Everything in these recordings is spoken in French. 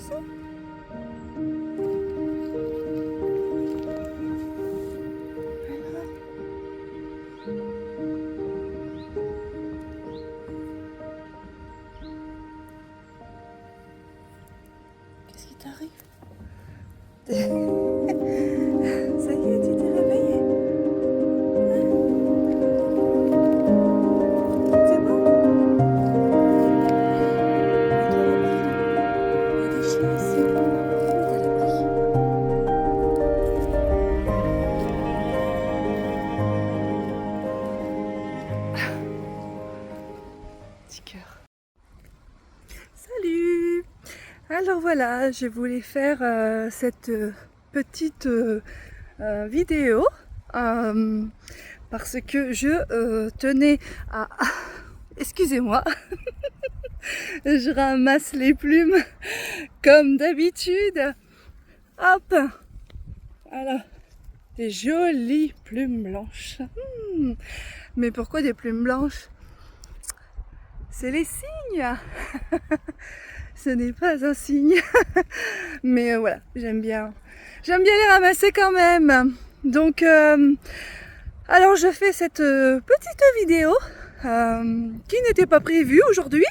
ici? Qu'est-ce qui t'arrive? Ça y est, tu t'es réveillée? C'est bon? Mets-toi à l'abri là. Il y a des chiens ici. Mets-toi à l'abri. Petit cœur. Salut! Alors voilà, je voulais faire cette petite vidéo parce que je tenais à... Excusez-moi, je ramasse les plumes comme d'habitude. Hop, voilà, des jolies plumes blanches. Mais pourquoi des plumes blanches? C'est les cygnes. Ce n'est pas un cygne. Mais voilà, j'aime bien les ramasser quand même. Donc, alors je fais cette petite vidéo qui n'était pas prévue aujourd'hui.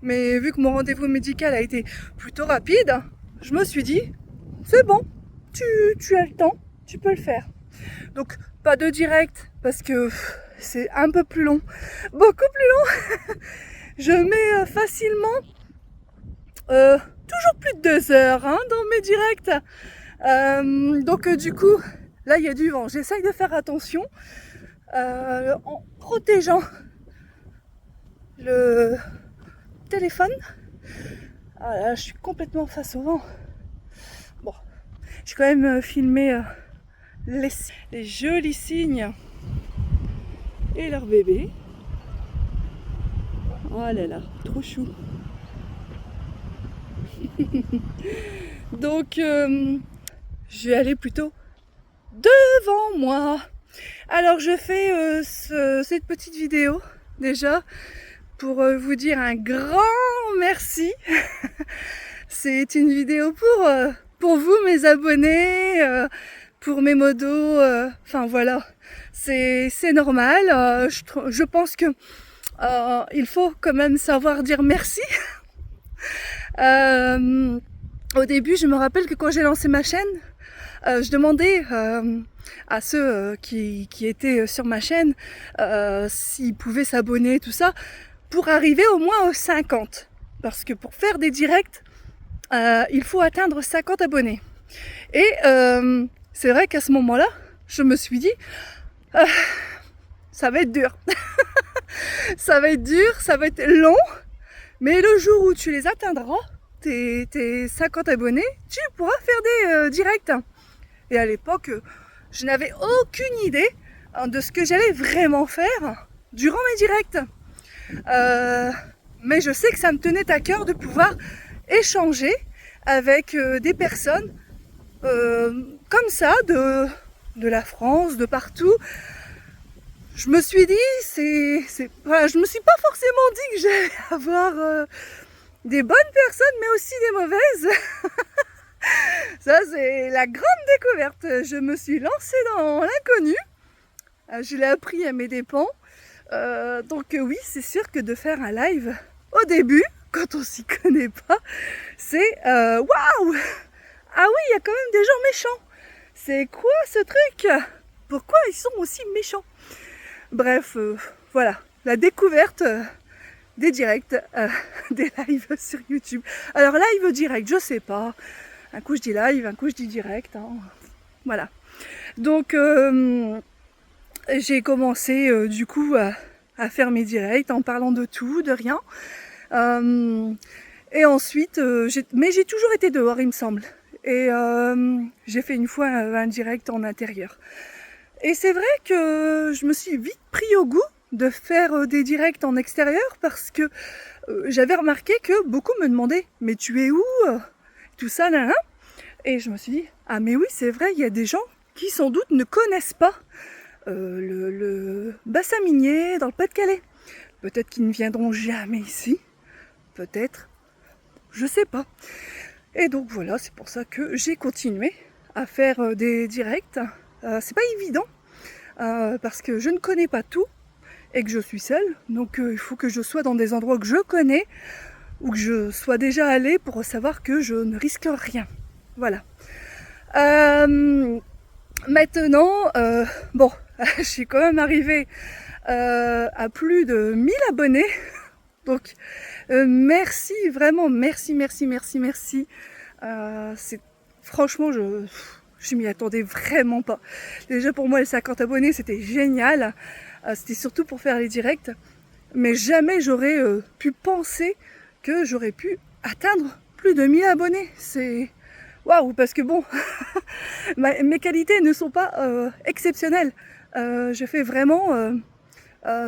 Mais vu que mon rendez-vous médical a été plutôt rapide, je me suis dit, c'est bon, tu as le temps, tu peux le faire. Donc, pas de direct parce que c'est un peu plus long, beaucoup plus long. Je mets facilement toujours plus de 2 heures dans mes directs. Donc du coup, là il y a du vent. J'essaye de faire attention en protégeant le téléphone. Ah là, je suis complètement face au vent. Bon, j'ai quand même filmé les jolis cygnes et leur bébé. Oh là là, trop chou. Donc, je vais aller plutôt devant moi. Alors, je fais cette petite vidéo déjà pour vous dire un grand merci. C'est une vidéo pour vous, mes abonnés, pour mes modos. Enfin voilà, c'est normal. Je pense que il faut quand même savoir dire merci. Au début, je me rappelle que quand j'ai lancé ma chaîne, je demandais à ceux qui étaient sur ma chaîne s'ils pouvaient s'abonner, tout ça, pour arriver au moins aux 50. Parce que pour faire des directs, il faut atteindre 50 abonnés. Et c'est vrai qu'à ce moment-là, je me suis dit, ça va être dur. Ça va être dur, ça va être long, mais le jour où tu les atteindras, tes 50 abonnés, tu pourras faire des directs. Et à l'époque, je n'avais aucune idée de ce que j'allais vraiment faire durant mes directs. Mais je sais que ça me tenait à cœur de pouvoir échanger avec des personnes comme ça, de la France, de partout. Je me suis dit, voilà, je me suis pas forcément dit que j'allais avoir des bonnes personnes, mais aussi des mauvaises. Ça, c'est la grande découverte. Je me suis lancée dans l'inconnu. Je l'ai appris à mes dépens. Donc oui, c'est sûr que de faire un live au début, quand on s'y connaît pas, c'est waouh! Ah oui, il y a quand même des gens méchants. C'est quoi ce truc? Pourquoi ils sont aussi méchants? Bref, voilà, la découverte des directs, des lives sur YouTube. Alors live direct, je sais pas. Un coup je dis live, un coup je dis direct. Voilà. Donc j'ai commencé du coup à faire mes directs en parlant de tout, de rien. Et ensuite, mais j'ai toujours été dehors, il me semble. Et j'ai fait une fois un direct en intérieur. Et c'est vrai que je me suis vite pris au goût de faire des directs en extérieur parce que j'avais remarqué que beaucoup me demandaient « Mais tu es où ?» Tout ça, là, là. Et je me suis dit « Ah mais oui, c'est vrai, il y a des gens qui sans doute ne connaissent pas le bassin minier dans le Pas-de-Calais. Peut-être qu'ils ne viendront jamais ici. Peut-être. Je sais pas. » Et donc voilà, c'est pour ça que j'ai continué à faire des directs. C'est pas évident parce que je ne connais pas tout et que je suis seule. Donc il faut que je sois dans des endroits que je connais ou que je sois déjà allée pour savoir que je ne risque rien. Voilà. Maintenant, bon, je suis quand même arrivée à plus de 1000 abonnés. Donc, merci, vraiment, merci. Franchement, je m'y attendais vraiment pas. Déjà pour moi, les 50 abonnés, c'était génial. C'était surtout pour faire les directs. Mais jamais j'aurais pu penser que j'aurais pu atteindre plus de 1000 abonnés. C'est waouh, parce que bon, mes qualités ne sont pas exceptionnelles. Je fais vraiment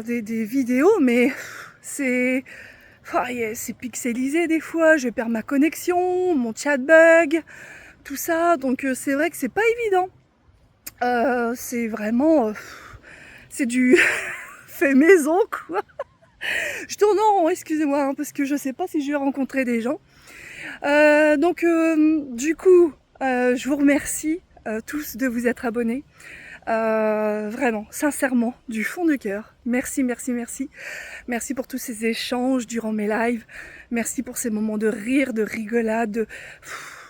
des vidéos, mais c'est pixelisé des fois, je perds ma connexion, mon chat bug, tout ça, donc c'est vrai que c'est pas évident. C'est vraiment c'est du fait maison quoi. Je tourne en rond, excusez-moi, hein, parce que je sais pas si je vais rencontrer des gens. Donc du coup, je vous remercie tous de vous être abonnés. Vraiment, sincèrement, du fond du cœur. Merci. Merci pour tous ces échanges durant mes lives. Merci pour ces moments de rire, de rigolade,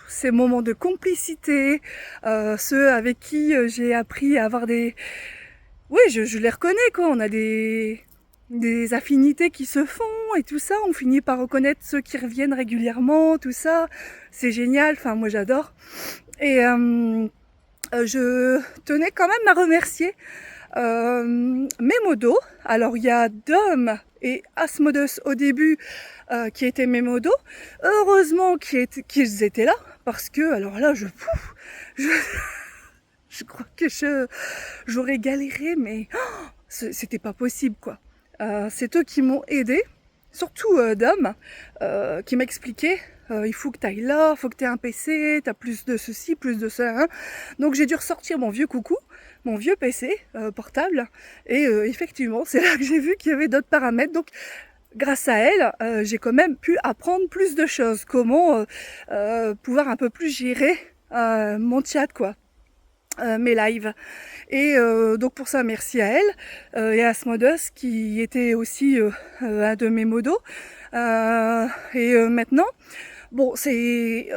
ces moments de complicité. Ceux avec qui j'ai appris à avoir des... Oui, je les reconnais quoi, on a des affinités qui se font et tout ça. On finit par reconnaître ceux qui reviennent régulièrement, tout ça. C'est génial, enfin moi j'adore. Et... je tenais quand même à remercier mes modos. Alors il y a Dom et Asmodeus au début qui étaient mes modos. Heureusement qu'ils étaient là parce que alors là je crois que j'aurais galéré mais c'était pas possible quoi. C'est eux qui m'ont aidé. Surtout Dom qui m'expliquait il faut que tu ailles là, il faut que tu aies un PC, tu as plus de ceci, plus de ça. Hein. Donc j'ai dû ressortir mon vieux coucou, mon vieux PC portable. Et effectivement, c'est là que j'ai vu qu'il y avait d'autres paramètres. Donc grâce à elle, j'ai quand même pu apprendre plus de choses. Comment pouvoir un peu plus gérer mon chat, quoi. Mes lives. Et donc pour ça, merci à elle et à Asmodeus qui était aussi un de mes modos. Et maintenant, bon, je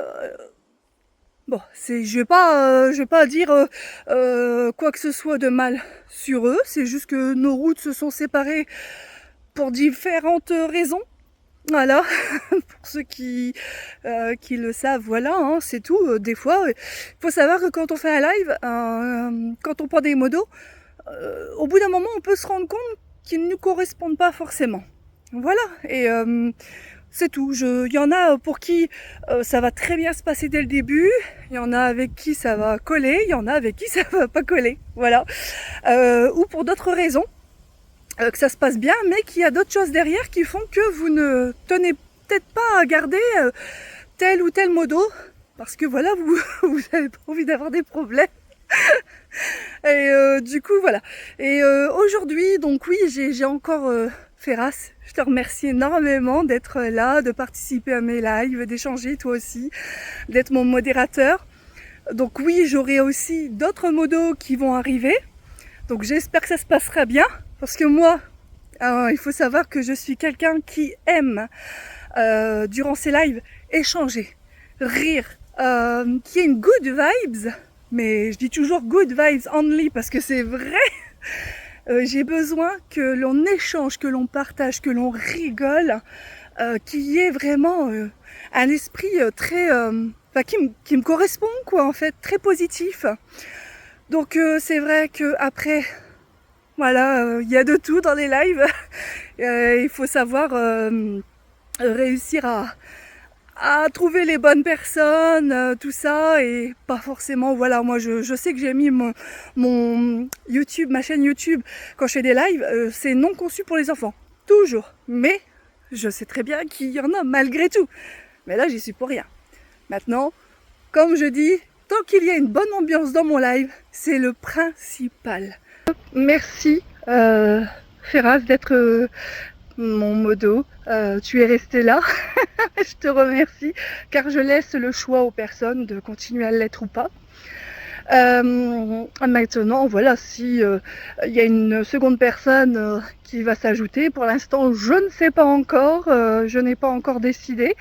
vais pas dire quoi que ce soit de mal sur eux. C'est juste que nos routes se sont séparées pour différentes raisons. Voilà, pour ceux qui le savent, voilà, hein, c'est tout. Des fois, il faut savoir que quand on fait un live, quand on prend des modos, au bout d'un moment, on peut se rendre compte qu'ils ne nous correspondent pas forcément. Voilà, et c'est tout. Il y en a pour qui ça va très bien se passer dès le début, il y en a avec qui ça va coller, il y en a avec qui ça va pas coller, voilà. Ou pour d'autres raisons. Que ça se passe bien, mais qu'il y a d'autres choses derrière qui font que vous ne tenez peut-être pas à garder tel ou tel modo, parce que voilà, vous n'avez pas envie d'avoir des problèmes. Et du coup, voilà. Et aujourd'hui, donc oui, j'ai encore Ferras, je te remercie énormément d'être là, de participer à mes lives, d'échanger toi aussi, d'être mon modérateur. Donc oui, j'aurai aussi d'autres modos qui vont arriver, donc j'espère que ça se passera bien. Parce que moi, il faut savoir que je suis quelqu'un qui aime, durant ses lives, échanger, rire, qui a une good vibes, mais je dis toujours good vibes only parce que c'est vrai. J'ai besoin que l'on échange, que l'on partage, que l'on rigole, qu'il y ait vraiment un esprit très, qui me correspond quoi en fait, très positif. Donc c'est vrai que après. Voilà, il y a de tout dans les lives. Il faut savoir réussir à trouver les bonnes personnes, tout ça, et pas forcément, voilà, moi je sais que j'ai mis mon YouTube, ma chaîne YouTube, quand je fais des lives, c'est non conçu pour les enfants, toujours. Mais je sais très bien qu'il y en a malgré tout. Mais là, j'y suis pour rien. Maintenant, comme je dis, tant qu'il y a une bonne ambiance dans mon live, c'est le principal. Merci Ferras d'être mon modo, tu es resté là. Je te remercie, car je laisse le choix aux personnes de continuer à l'être ou pas. Maintenant, voilà, si il y a une seconde personne qui va s'ajouter, pour l'instant je ne sais pas encore, je n'ai pas encore décidé,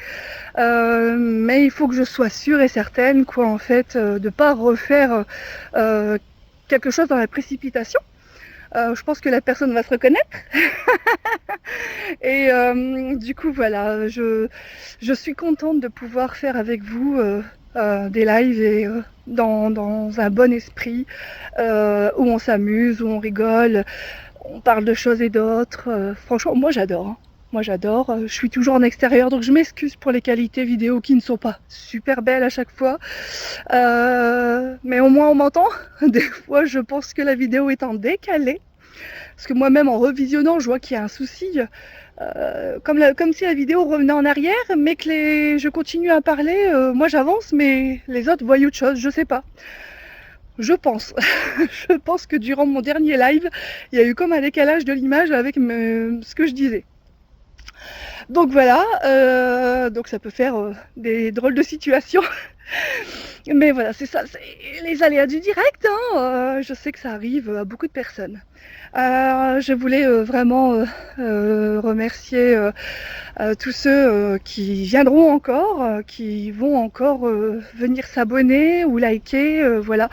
mais il faut que je sois sûre et certaine, quoi, en fait, de pas refaire quelque chose dans la précipitation. Je pense que la personne va se reconnaître. Et du coup, voilà, je suis contente de pouvoir faire avec vous des lives et dans un bon esprit, où on s'amuse, où on rigole, on parle de choses et d'autres. Franchement, moi j'adore. Hein. Moi j'adore. Je suis toujours en extérieur, donc je m'excuse pour les qualités vidéo qui ne sont pas super belles à chaque fois. Mais au moins on m'entend. Des fois, je pense que la vidéo est en décalé. Parce que moi-même, en revisionnant, je vois qu'il y a un souci. Comme si la vidéo revenait en arrière, mais que je continue à parler. Moi, j'avance, mais les autres voient autre chose. Je sais pas. Je pense. Je pense que durant mon dernier live, il y a eu comme un décalage de l'image avec ce que je disais. Donc voilà, donc ça peut faire des drôles de situations. Mais voilà, c'est ça, c'est les aléas du direct. Hein. Je sais que ça arrive à beaucoup de personnes. Je voulais vraiment remercier tous ceux qui viendront encore, qui vont encore venir s'abonner ou liker. Voilà,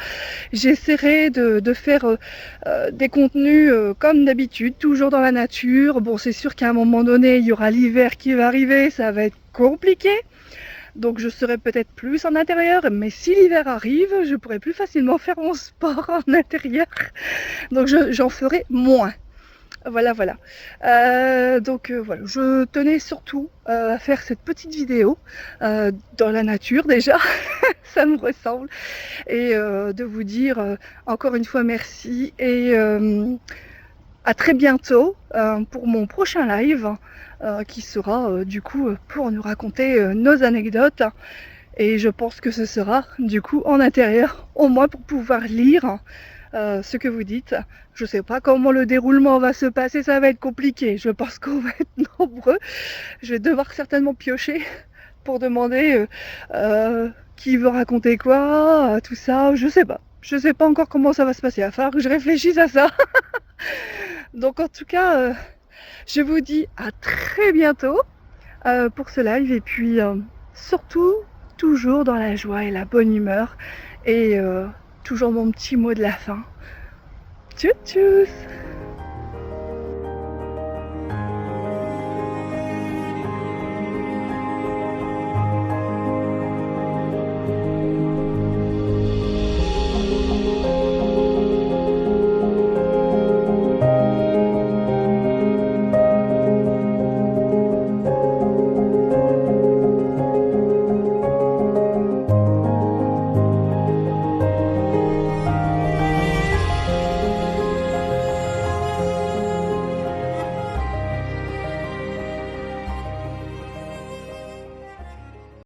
j'essaierai de faire des contenus comme d'habitude, toujours dans la nature. Bon, c'est sûr qu'à un moment donné, il y aura l'hiver qui va arriver, ça va être compliqué. Donc je serai peut-être plus en intérieur, mais si l'hiver arrive, je pourrai plus facilement faire mon sport en intérieur. Donc j'en ferai moins. Voilà. Donc voilà, je tenais surtout à faire cette petite vidéo dans la nature déjà, ça me ressemble, et de vous dire encore une fois merci et à très bientôt pour mon prochain live qui sera du coup pour nous raconter nos anecdotes, et je pense que ce sera du coup en intérieur, au moins pour pouvoir lire ce que vous dites. Je sais pas comment le déroulement va se passer, ça va être compliqué, je pense qu'on va être nombreux. Je vais devoir certainement piocher pour demander qui veut raconter quoi, tout ça, je sais pas encore comment ça va se passer, il va falloir que je réfléchisse à ça. Donc en tout cas, je vous dis à très bientôt pour ce live, et puis surtout, toujours dans la joie et la bonne humeur, et toujours mon petit mot de la fin. Tchuss tchuss.